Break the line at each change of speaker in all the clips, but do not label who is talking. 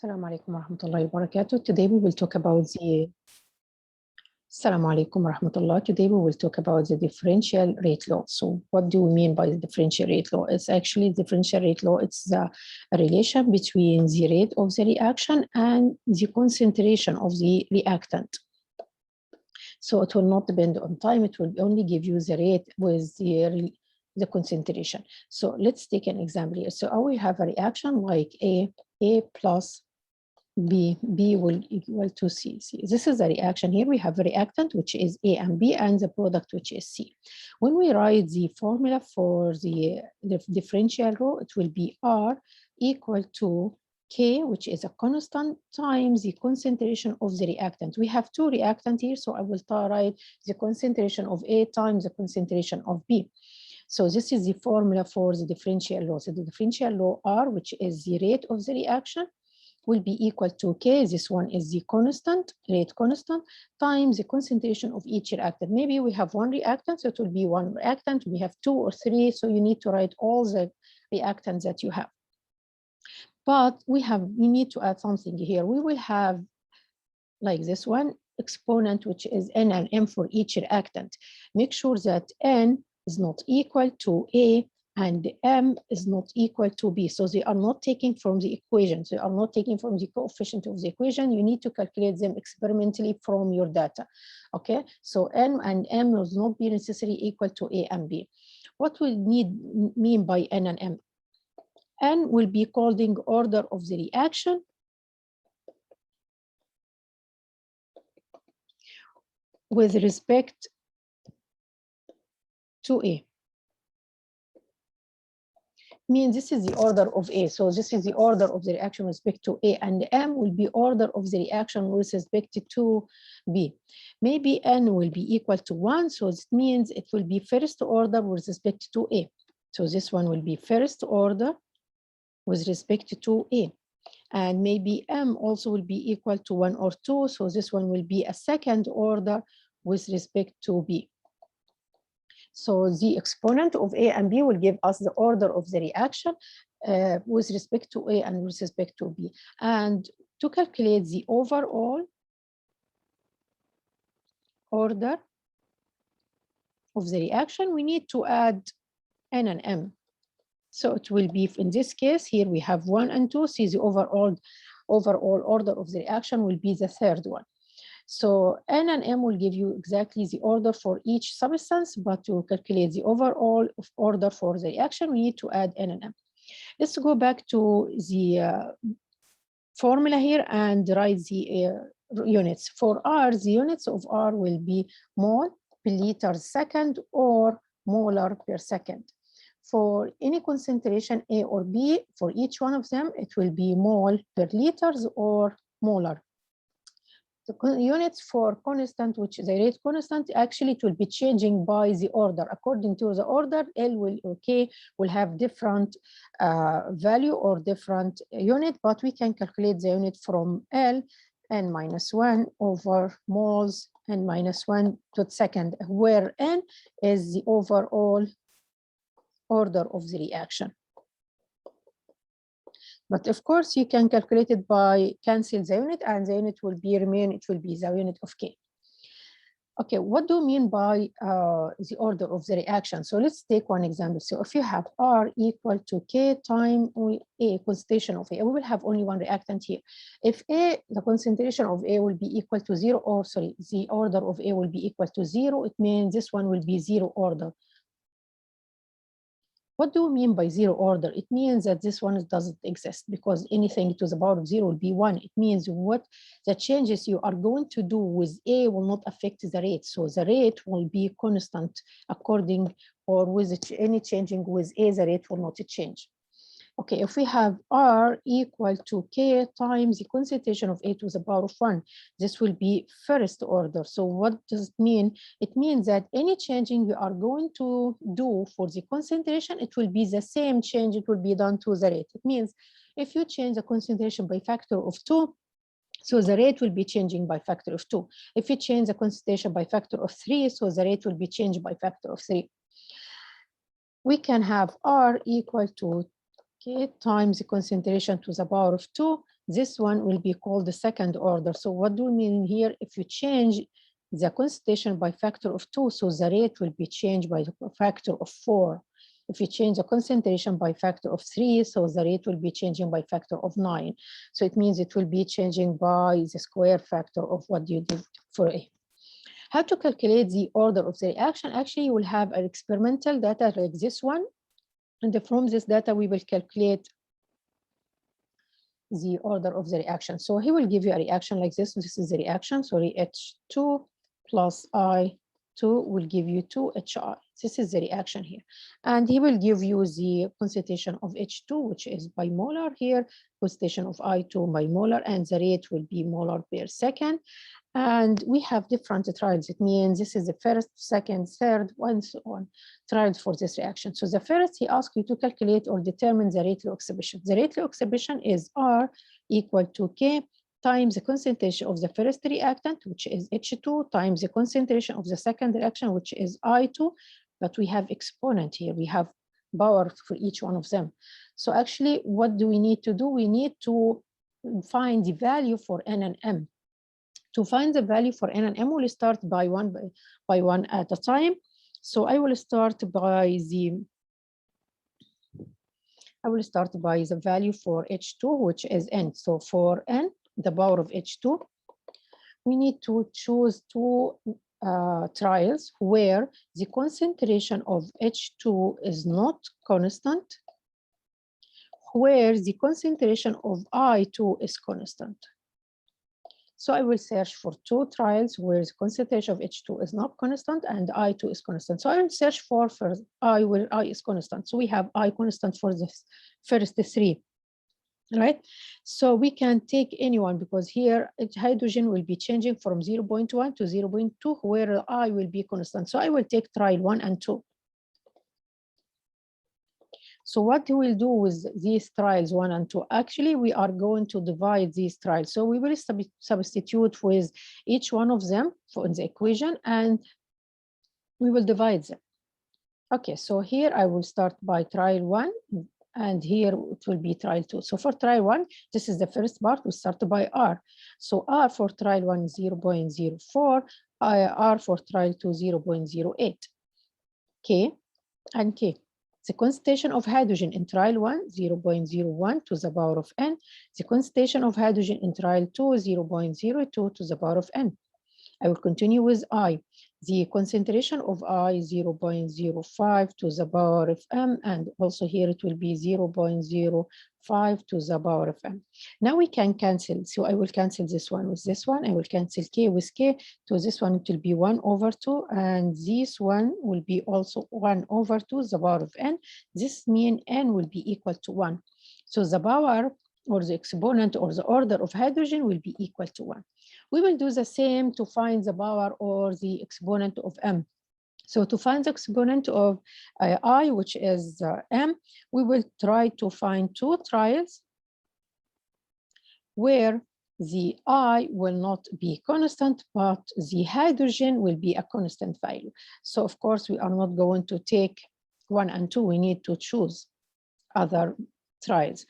Assalamu alaikum warahmatullahi wabarakatuh. Today we will talk about the Assalamu alaikum warahmatullah. Today we will talk about the differential rate law. So what do we mean by the differential rate law? It's actually differential rate law. It's a relation between the rate of the reaction and the concentration of the reactant. So it will not depend on time. It will only give you the rate with the concentration. So let's take an example here. So I will have a reaction like A plus B will equal to C. This is the reaction. Here we have a reactant, which is A and B, and the product, which is C. When we write the formula for the differential rho, it will be R equal to K, which is a constant, times the concentration of the reactant. We have two reactants here, so I will write the concentration of A times the concentration of B. So this is the formula for the differential law. So the differential law R, which is the rate of the reaction, will be equal to K. This one is the constant, rate constant, times the concentration of each reactant. Maybe we have one reactant, so it will be one reactant. We have two or three, so you need to write all the reactants that you have. But we need to add something here. We will have, like this one, exponent, which is N and M for each reactant. Make sure that N is not equal to A and M is not equal to B. So they are not taken from the equation. So they are not taken from the coefficient of the equation. You need to calculate them experimentally from your data. Okay, so N and M will not be necessarily equal to A and B. What we mean by N and M? N will be called the order of the reaction. With respect to A. Means this is the order of A. So this is the order of the reaction with respect to A, and M will be order of the reaction with respect to B. Maybe N will be equal to 1, so it means it will be first order with respect to A. So this one will be first order with respect to A. And maybe M also will be equal to 1 or 2, so this one will be a second order with respect to B. So the exponent of A and B will give us the order of the reaction with respect to A and with respect to B. And to calculate the overall order of the reaction, we need to add N and M. So it will be, in this case, here we have 1 and 2. See, the overall order of the reaction will be the third one. So N and M will give you exactly the order for each substance, but to calculate the overall order for the reaction, we need to add N and M. Let's go back to the formula here and write the units. For R, the units of R will be mole per liter second or molar per second. For any concentration A or B, for each one of them, it will be mole per liters or molar. The units for constant, which is the rate constant, actually it will be changing by the order. According to the order, L will, K will have different value or different unit, but we can calculate the unit from L, N minus 1 over moles, N minus 1 to the second, where N is the overall order of the reaction. But of course, you can calculate it by cancel the unit, and the unit will be remain. It will be the unit of K. Okay, what do you mean by the order of the reaction? So let's take one example. So if you have R equal to K times A, concentration of A, we will have only one reactant here. If A, the concentration of A will be equal to 0, or sorry, the order of A will be equal to 0, it means this one will be 0 order. What do we mean by 0 order? It means that this one doesn't exist, because anything to the power of 0 will be 1. It means what the changes you are going to do with A will not affect the rate. So the rate will be constant according, or with any changing with A, the rate will not change. Okay, if we have R equal to K times the concentration of A to the power of 1, this will be first order. So what does it mean? It means that any changing you are going to do for the concentration, it will be the same change, it will be done to the rate. It means if you change the concentration by factor of 2, so the rate will be changing by factor of 2. If you change the concentration by factor of 3, so the rate will be changed by factor of 3. We can have R equal to K times the concentration to the power of 2 this one will be called the second order. So what do we mean here? If you change the concentration by factor of 2, so the rate will be changed by a factor of 4. If you change the concentration by factor of 3, so the rate will be changing by factor of 9. So it means it will be changing by the square factor of what you did for A. How to calculate the order of the reaction? Actually, you will have an experimental data like this one. And from this data, we will calculate the order of the reaction. So he will give you a reaction like this. This is the reaction. Sorry, H2 plus I2 will give you 2HI. This is the reaction here. And he will give you the concentration of H2, which is bimolar here, concentration of I2 bimolar, and the rate will be molar per second. And we have different trials. It means this is the first, second, third, and so on, trials for this reaction. So the first, he asks you to calculate or determine the rate law exhibition. The rate law exhibition is R equal to K times the concentration of the first reactant, which is H2, times the concentration of the second reaction, which is I2. But we have exponent here. We have power for each one of them. So actually, what do we need to do? We need to find the value for N and M. To find the value for N and M, we'll start by one at a time. So I will start by the value for H2, which is N. So for N, the power of H2, we need to choose two trials where the concentration of H2 is not constant, where the concentration of I2 is constant. So I will search for two trials where the concentration of H2 is not constant and I2 is constant. So I will search for I where I is constant. So we have I constant for this first three, right? So we can take anyone because here hydrogen will be changing from 0.1 to 0.2 where I will be constant. So I will take trial 1 and 2. So what we will do with these trials 1 and 2, actually we are going to divide these trials. So we will substitute with each one of them in the equation and we will divide them. Okay, so here I will start by trial 1 and here it will be trial 2. So for trial 1, this is the first part, we start by R. So R for trial 1 is 0.04, R for trial 2 0.08, K and K. The concentration of hydrogen in trial 1, 0.01 to the power of N. The concentration of hydrogen in trial 2, 0.02 to the power of N. I will continue with I. The concentration of I, 0.05 to the power of M, and also here it will be 0.05 to the power of M. Now we can cancel. So I will cancel this one with this one. I will cancel K with K. So this one, it will be 1/2, and this one will be also 1/2 the power of N. This means N will be equal to 1. So the power or the exponent or the order of hydrogen will be equal to 1. We will do the same to find the power or the exponent of M. So to find the exponent of I, which is M, we will try to find two trials where the I will not be constant, but the hydrogen will be a constant value. So of course, we are not going to take 1 and 2. We need to choose other trials.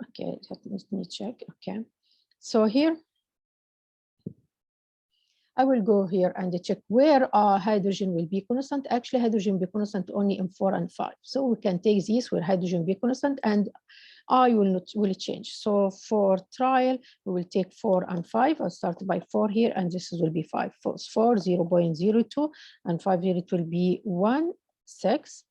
Okay, let me check. Okay, so here I will go here and check where hydrogen will be constant. Actually, hydrogen will be constant only in 4 and 5. So we can take these where hydrogen will be constant and I will change. So for trial, we will take 4 and 5. I'll start by 4 here, and this will be 5. 4, 0.02, and 5 here, it will be 1/6.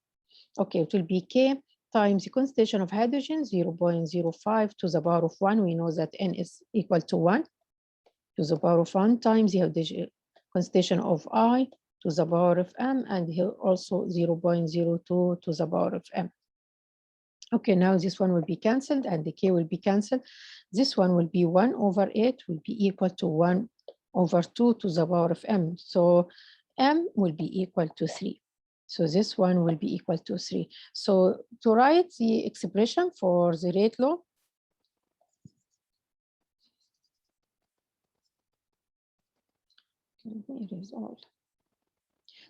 Okay, it will be K times the concentration of hydrogen, 0.05 to the power of 1. We know that N is equal to 1 to the power of 1 times the concentration of I to the power of M, and here also 0.02 to the power of M. Okay, now this one will be cancelled and the K will be cancelled. This one will be 1/8 will be equal to 1/2 to the power of M. So M will be equal to 3. So this one will be equal to 3. So to write the expression for the rate law,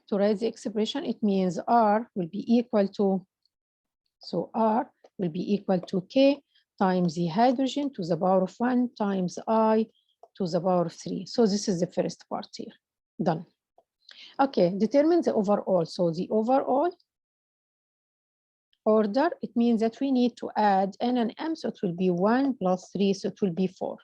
to write the expression, it means R will be equal to, so R will be equal to K times the hydrogen to the power of 1 times I to the power of 3. So this is the first part here. Done. Okay, determine the overall. So the overall order, it means that we need to add n and m, so it will be 1 plus 3, so it will be 4.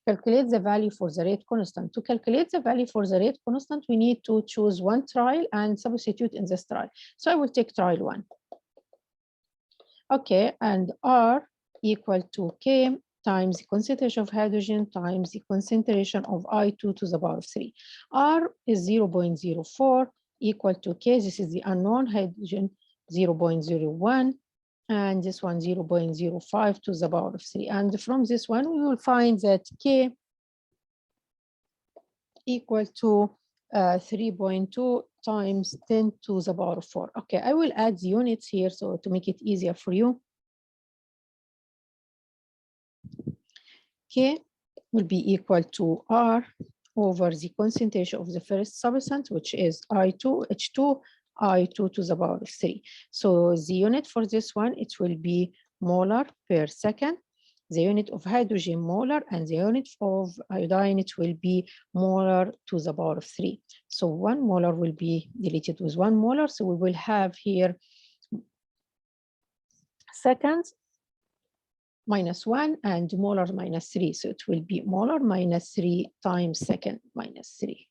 Calculate the value for the rate constant. To calculate the value for the rate constant, we need to choose one trial and substitute in this trial. So I will take trial 1. Okay, and R equal to K times the concentration of hydrogen times the concentration of I2 to the power of 3. R is 0.04 equal to K. This is the unknown hydrogen, 0.01, and this one 0.05 to the power of 3. And from this one, we will find that K equal to 3.2 times 10 to the power of 4. Okay, I will add the units here so to make it easier for you. K will be equal to R over the concentration of the first substance, which is I2, H2, I2 to the power of 3. So the unit for this one, it will be molar per second. The unit of hydrogen molar, and the unit of iodine, it will be molar to the power of 3. So 1 molar will be deleted with 1 molar. So we will have here seconds minus 1 and molar minus 3. So it will be molar minus 3 times second minus 3.